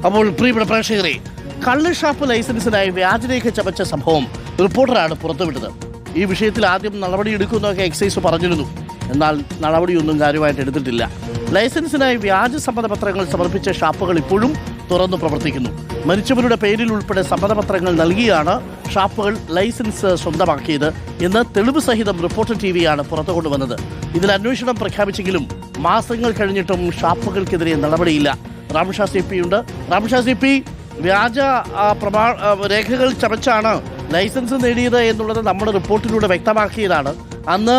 അപ്പോൾ പ്രിയപ്പെട്ട പ്രേക്ഷകരെ, കള്ള് ഷാപ്പ് ലൈസൻസിനായി വ്യാജരേഖ ചമച്ച സംഭവം റിപ്പോർട്ടറാണ് പുറത്തുവിട്ടത്. ഈ വിഷയത്തിൽ ആദ്യം നടപടിയെടുക്കുമെന്നൊക്കെ എക്സൈസ് പറഞ്ഞിരുന്നു. എന്നാൽ നടപടിയൊന്നും കാര്യമായിട്ട് എടുത്തിട്ടില്ല. ലൈസൻസിനായി വ്യാജ സമ്മതപത്രങ്ങൾ സമർപ്പിച്ച ഷാപ്പുകൾ ഇപ്പോഴും തുറന്നു പ്രവർത്തിക്കുന്നു. മരിച്ചവരുടെ പേരിൽ ഉൾപ്പെടെ സമ്മതപത്രങ്ങൾ നൽകിയാണ് ഷാപ്പുകൾ ലൈസൻസ് സ്വന്തമാക്കിയത് എന്ന് തെളിവ് സഹിതം റിപ്പോർട്ടർ ടിവിയാണ് പുറത്തു കൊണ്ടുവന്നത്. ഇതിൽ അന്വേഷണം പ്രഖ്യാപിച്ചെങ്കിലും മാസങ്ങൾ കഴിഞ്ഞിട്ടും ഷാപ്പുകൾക്കെതിരെ നടപടിയില്ല. റാംഷാ സി പി ഉണ്ട്. റാംഷാ സി പി, വ്യാജ രേഖകൾ ചമച്ചാണ് ലൈസൻസ് നേടിയത് എന്നുള്ളത് നമ്മുടെ റിപ്പോർട്ടിലൂടെ വ്യക്തമാക്കിയതാണ്. അന്ന്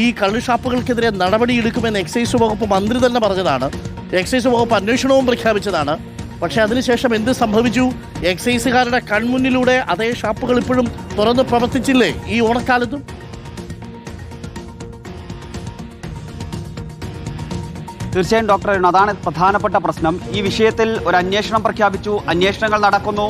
ഈ കള്ള് ഷാപ്പുകൾക്കെതിരെ നടപടിയെടുക്കുമെന്ന് എക്സൈസ് വകുപ്പ് മന്ത്രി തന്നെ പറഞ്ഞതാണ്. എക്സൈസ് വകുപ്പ് അന്വേഷണവും പ്രഖ്യാപിച്ചതാണ്. പക്ഷേ അതിനുശേഷം എന്ത് സംഭവിച്ചു? എക്സൈസുകാരുടെ കൺമുന്നിലൂടെ അതേ ഷാപ്പുകൾ ഇപ്പോഴും തുറന്ന് പ്രവർത്തിച്ചില്ലേ ഈ ഓണക്കാലത്തും? തീർച്ചയായും ഡോക്ടർ അരുൺ, അതാണ് പ്രധാനപ്പെട്ട പ്രശ്നം. ഈ വിഷയത്തിൽ ഒരു അന്വേഷണം പ്രഖ്യാപിച്ചു, അന്വേഷണങ്ങൾ നടക്കുന്നു,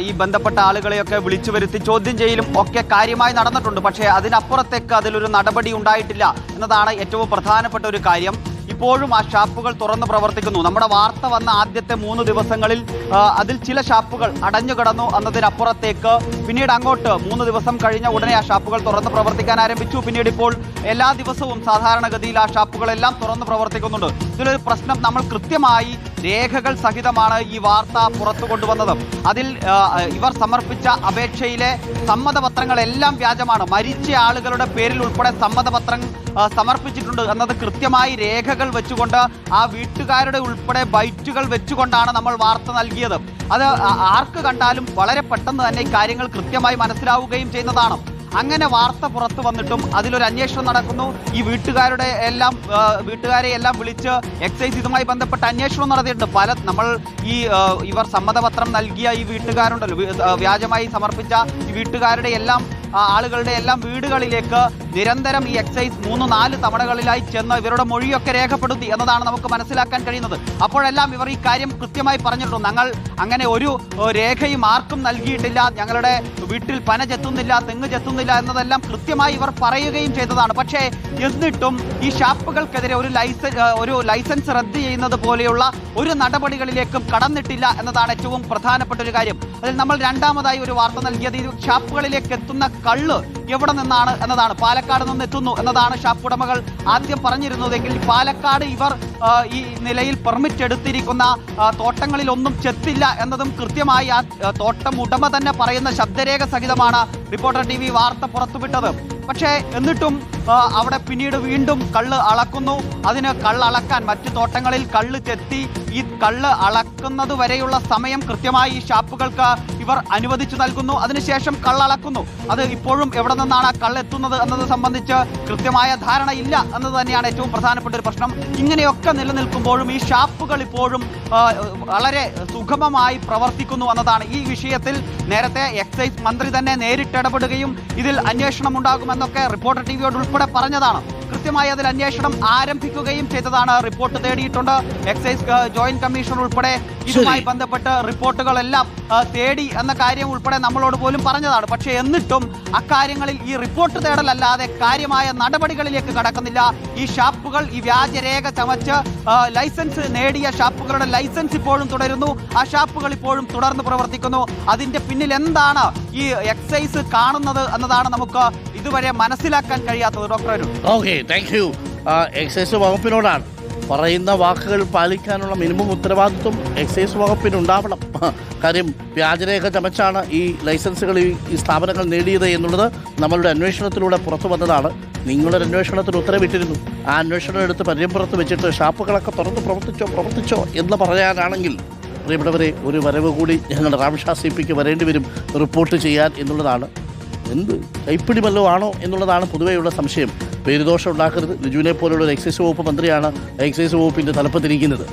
ഈ ബന്ധപ്പെട്ട ആളുകളെയൊക്കെ വിളിച്ചു വരുത്തി ചോദ്യം ചെയ്യലും ഒക്കെ കാര്യമായി നടന്നിട്ടുണ്ട്. പക്ഷേ അതിനപ്പുറത്തേക്ക് അതിലൊരു നടപടി ഉണ്ടായിട്ടില്ല എന്നതാണ് ഏറ്റവും പ്രധാനപ്പെട്ട ഒരു കാര്യം. ഇപ്പോഴും ആ ഷാപ്പുകൾ തുറന്ന് പ്രവർത്തിക്കുന്നു. നമ്മുടെ വാർത്ത വന്ന ആദ്യത്തെ 3 ദിവസങ്ങളിൽ അതിൽ ചില ഷാപ്പുകൾ അടഞ്ഞു കിടന്നു എന്നതിനപ്പുറത്തേക്ക് പിന്നീട് അങ്ങോട്ട് 3 ദിവസം കഴിഞ്ഞ ഉടനെ ആ ഷാപ്പുകൾ തുറന്ന് പ്രവർത്തിക്കാൻ ആരംഭിച്ചു. പിന്നീട് ഇപ്പോൾ എല്ലാ ദിവസവും സാധാരണഗതിയിൽ ആ ഷാപ്പുകളെല്ലാം തുറന്ന് പ്രവർത്തിക്കുന്നുണ്ട്. ഇതിലൊരു പ്രശ്നം, നമ്മൾ കൃത്യമായി രേഖകൾ സഹിതമാണ് ഈ വാർത്ത പുറത്തു കൊണ്ടുവന്നത്. അതിൽ ഇവർ സമർപ്പിച്ച അപേക്ഷയിലെ സമ്മതപത്രങ്ങളെല്ലാം വ്യാജമാണ്. മരിച്ച ആളുകളുടെ പേരിൽ ഉൾപ്പെടെ സമ്മതപത്രം സമർപ്പിച്ചിട്ടുണ്ട് എന്നത് കൃത്യമായി രേഖകൾ വെച്ചുകൊണ്ട് ആ വീട്ടുകാരുടെ ഉൾപ്പെടെ ബൈറ്റുകൾ വെച്ചുകൊണ്ടാണ് നമ്മൾ വാർത്ത നൽകിയത്. അത് ആർക്ക് കണ്ടാലും വളരെ പെട്ടെന്ന് തന്നെ ഈ കാര്യങ്ങൾ കൃത്യമായി മനസ്സിലാവുകയും ചെയ്യുന്നതാണ്. അങ്ങനെ വാർത്ത പുറത്തു വന്നിട്ടും അതിലൊരു അന്വേഷണം നടക്കുന്നു. ഈ വീട്ടുകാരെ എല്ലാം വിളിച്ച് എക്സൈസ് ഇതുമായി ബന്ധപ്പെട്ട അന്വേഷണം നടത്തിയിട്ടുണ്ട്. നമ്മൾ ഇവർ സമ്മതപത്രം നൽകിയ ഈ വീട്ടുകാരുണ്ടല്ലോ, വ്യാജമായി സമർപ്പിച്ച ഈ വീട്ടുകാരുടെ എല്ലാം ആളുകളുടെ എല്ലാം വീടുകളിലേക്ക് നിരന്തരം ഈ എക്സൈസ് 3-4 തവണകളിലായി ചെന്ന് ഇവരുടെ മൊഴിയൊക്കെ രേഖപ്പെടുത്തി എന്നതാണ് നമുക്ക് മനസ്സിലാക്കാൻ കഴിയുന്നത്. അപ്പോഴെല്ലാം ഇവർ ഈ കാര്യം കൃത്യമായി പറഞ്ഞിട്ടുണ്ട്. ഞങ്ങൾ അങ്ങനെ ഒരു രേഖയും ആർക്കും നൽകിയിട്ടില്ല, ഞങ്ങളുടെ വീട്ടിൽ പന ചെത്തുന്നില്ല, തെങ്ങ് ചെത്തുന്നില്ല എന്നതെല്ലാം കൃത്യമായി ഇവർ പറയുകയും ചെയ്തതാണ്. പക്ഷേ എന്നിട്ടും ഈ ഷാപ്പുകൾക്കെതിരെ ഒരു ലൈസൻസ് റദ്ദ് ചെയ്യുന്നത് പോലെയുള്ള ഒരു നടപടികളിലേക്കും കടന്നിട്ടില്ല എന്നതാണ് ഏറ്റവും പ്രധാനപ്പെട്ട ഒരു കാര്യം. അതിൽ നമ്മൾ രണ്ടാമതായി ഒരു വാർത്ത നൽകിയത് ഈ ഷാപ്പുകളിലേക്ക് എത്തുന്ന കള്ള് എവിടെ നിന്നാണ് എന്നതാണ്. പാലക്കാട് നിന്ന് എത്തുന്നു എന്നതാണ് ഷാപ്പ് ഉടമകൾ ആദ്യം പറഞ്ഞിരുന്നതെങ്കിൽ പാലക്കാട് ഇവർ ഈ നിലയിൽ പെർമിറ്റ് എടുത്തിരിക്കുന്ന തോട്ടങ്ങളിലൊന്നും ചെത്തില്ല എന്നതും കൃത്യമായി ആ തോട്ടം ഉടമ തന്നെ പറയുന്ന ശബ്ദരേഖ സഹിതമാണ് റിപ്പോർട്ടർ ടി.വി. വാർത്ത പുറത്തുവിട്ടത്. പക്ഷേ എന്നിട്ടും അവിടെ പിന്നീട് വീണ്ടും കള്ള് അളക്കുന്നു. അതിന് കള്ള് അളക്കാൻ മറ്റു തോട്ടങ്ങളിൽ കള്ള് ചെത്തി ഈ കള്ള് അളക്കുന്നത് വരെയുള്ള സമയം കൃത്യമായി ഈ ഷാപ്പുകൾക്ക് ഇവർ അനുവദിച്ചു നൽകുന്നു. അതിനുശേഷം കള്ളളക്കുന്നു. അത് ഇപ്പോഴും എവിടെ നിന്നാണ് ആ കള്ളെത്തുന്നത് എന്നത് സംബന്ധിച്ച് കൃത്യമായ ധാരണ ഇല്ല എന്നത് തന്നെയാണ് ഏറ്റവും പ്രധാനപ്പെട്ട ഒരു പ്രശ്നം. ഇങ്ങനെയൊക്കെ നിലനിൽക്കുമ്പോഴും ഈ ഷാപ്പുകൾ ഇപ്പോഴും വളരെ സുഗമമായി പ്രവർത്തിക്കുന്നു എന്നതാണ്. ഈ വിഷയത്തിൽ നേരത്തെ എക്സൈസ് മന്ത്രി തന്നെ നേരിട്ടിടപെടുകയും ഇതിൽ അന്വേഷണം ഉണ്ടാകുമെന്നൊക്കെ റിപ്പോർട്ടർ ടി.വിയോട് ഉൾപ്പെടെ പറഞ്ഞതാണ്. കൃത്യമായി അതിൽ അന്വേഷണം ആരംഭിക്കുകയും ചെയ്തതാണ്. റിപ്പോർട്ട് തേടിയിട്ടുണ്ട്. എക്സൈസ് ജോയിന്റ് കമ്മീഷണർ ഉൾപ്പെടെ ഇതുമായി ബന്ധപ്പെട്ട് റിപ്പോർട്ടുകളെല്ലാം തേടി എന്ന കാര്യം ഉൾപ്പെടെ നമ്മളോട് പോലും പറഞ്ഞതാണ്. പക്ഷേ എന്നിട്ടും അക്കാര്യങ്ങളിൽ ഈ റിപ്പോർട്ട് തേടലല്ലാതെ കാര്യമായ നടപടികളിലേക്ക് കടക്കുന്നില്ല. ഈ ഷാപ്പുകൾ ഈ വ്യാജരേഖ ചമച്ച് ലൈസൻസ് നേടിയ ഷാപ്പുകളുടെ ലൈസൻസ് ഇപ്പോഴും തുടരുന്നു. ആ ഷാപ്പുകൾ ഇപ്പോഴും തുടർന്ന് പ്രവർത്തിക്കുന്നു. അതിന്റെ പിന്നിൽ എന്താണ് ഈ എക്സൈസ് കാണുന്നത് എന്നതാണ് നമുക്ക് ഇതുവരെ മനസ്സിലാക്കാൻ കഴിയാത്തത്. Doctor Arun. Okay, thank you. Excise വകുപ്പിനോടാണ് പറയുന്ന വാക്കുകൾ പാലിക്കാനുള്ള മിനിമം ഉത്തരവാദിത്വം എക്സൈസ് വകുപ്പിനുണ്ടാവണം. കാര്യം വ്യാജരേഖ ചമച്ചാണ് ഈ ലൈസൻസുകൾ ഈ സ്ഥാപനങ്ങൾ നേടിയത് എന്നുള്ളത് നമ്മളുടെ അന്വേഷണത്തിലൂടെ പുറത്തു വന്നതാണ്. നിങ്ങളൊരു അന്വേഷണത്തിന് ഉത്തരവിട്ടിരുന്നു. ആ അന്വേഷണം എടുത്ത് പരിചയപ്പുറത്ത് വെച്ചിട്ട് ഷാപ്പുകളൊക്കെ തുറന്ന് പ്രവർത്തിച്ചോ എന്ന് പറയാനാണെങ്കിൽ പ്രിയപ്പെട്ടവരെ, ഒരു വരവ് കൂടി ഞങ്ങളുടെ റാംഷാ സി പിക്ക് വരേണ്ടി വരും റിപ്പോർട്ട് ചെയ്യാൻ എന്നുള്ളതാണ്. എന്ത് കൈപ്പിടി വല്ലതും ആണോ എന്നുള്ളതാണ് പൊതുവെയുള്ള സംശയം. പേരുദോഷം ഉണ്ടാക്കരുത്. ലിജുവിനെ പോലുള്ള ഒരു എക്സൈസ് വകുപ്പ് മന്ത്രിയാണ് എക്സൈസ് വകുപ്പിൻ്റെ തലപ്പത്തിരിക്കുന്നത്.